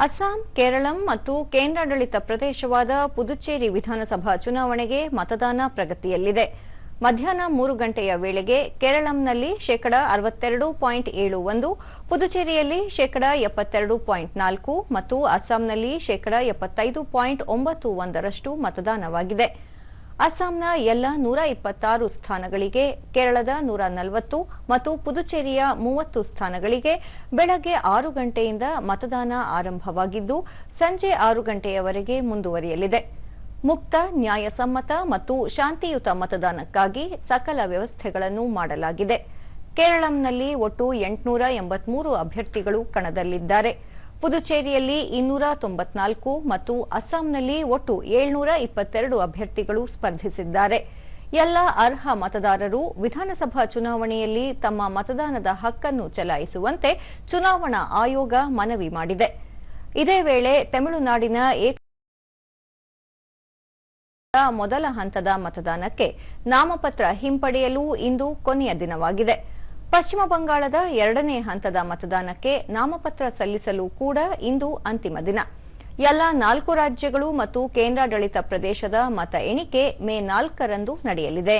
ಅಸ್ಸಾಂ, ಕೇರಳಂ ಮತ್ತು ಕೇಂದ್ರಾಡಳಿತ ಪ್ರದೇಶವಾದ ಪುದುಚೇರಿ ವಿಧಾನಸಭಾ ಚುನಾವಣೆಗೆ ಮತದಾನ ಪ್ರಗತಿಯಲ್ಲಿದೆ. ಮಧ್ಯಾಹ್ನ 3 ಗಂಟೆಯ ವೇಳೆಗೆ ಕೇರಳಂನಲ್ಲಿ 62.71%, ಪುದುಚೇರಿಯಲ್ಲಿ 72.4% ಮತ್ತು ಅಸ್ಸಾಂನಲ್ಲಿ 75.91% ಮತದಾನವಾಗಿದೆ. ಅಸ್ಸಾಂನ ಎಲ್ಲ 126 ಸ್ಥಾನಗಳಿಗೆ, ಕೇರಳದ 140 ಮತ್ತು ಪುದುಚೇರಿಯ 30 ಸ್ಥಾನಗಳಿಗೆ ಬೆಳಗ್ಗೆ 6 ಗಂಟೆಯಿಂದ ಮತದಾನ ಆರಂಭವಾಗಿದ್ದು ಸಂಜೆ 6 ಗಂಟೆಯವರೆಗೆ ಮುಂದುವರಿಯಲಿದೆ. ಮುಕ್ತ, ನ್ಯಾಯಸಮ್ಮತ ಮತ್ತು ಶಾಂತಿಯುತ ಮತದಾನಕ್ಕಾಗಿ ಸಕಲ ವ್ಯವಸ್ಥೆಗಳನ್ನು ಮಾಡಲಾಗಿದೆ. ಕೇರಳಂನಲ್ಲಿ ಒಟ್ಟು 883 ಅಭ್ಯರ್ಥಿಗಳು ಕಣದಲ್ಲಿದ್ದಾರೆ. ಪುದುಚೇರಿಯಲ್ಲಿ 294 ಮತ್ತು ಅಸ್ಸಾಂನಲ್ಲಿ ಒಟ್ಟು 722 ಅಭ್ಯರ್ಥಿಗಳು ಸ್ಪರ್ಧಿಸಿದ್ದಾರೆ. ಎಲ್ಲ ಅರ್ಹ ಮತದಾರರು ವಿಧಾನಸಭಾ ಚುನಾವಣೆಯಲ್ಲಿ ತಮ್ಮ ಮತದಾನದ ಹಕ್ಕನ್ನು ಚಲಾಯಿಸುವಂತೆ ಚುನಾವಣಾ ಆಯೋಗ ಮನವಿ ಮಾಡಿದೆ. ಇದೇ ವೇಳೆ ತಮಿಳುನಾಡಿನ ಮೊದಲ ಹಂತದ ಮತದಾನಕ್ಕೆ ನಾಮಪತ್ರ ಹಿಂಪಡೆಯಲು ಇಂದು ಕೊನೆಯ ದಿನವಾಗಿದೆ. ಪಶ್ಚಿಮ ಬಂಗಾಳದ 2ನೇ ಹಂತದ ಮತದಾನಕ್ಕೆ ನಾಮಪತ್ರ ಸಲ್ಲಿಸಲು ಕೂಡ ಇಂದು ಅಂತಿಮ ದಿನ. ಎಲ್ಲ 4 ರಾಜ್ಯಗಳು ಮತ್ತು ಕೇಂದ್ರಾಡಳಿತ ಪ್ರದೇಶದ ಮತ ಎಣಿಕೆ ಮೇ 4ರಂದು ನಡೆಯಲಿದೆ.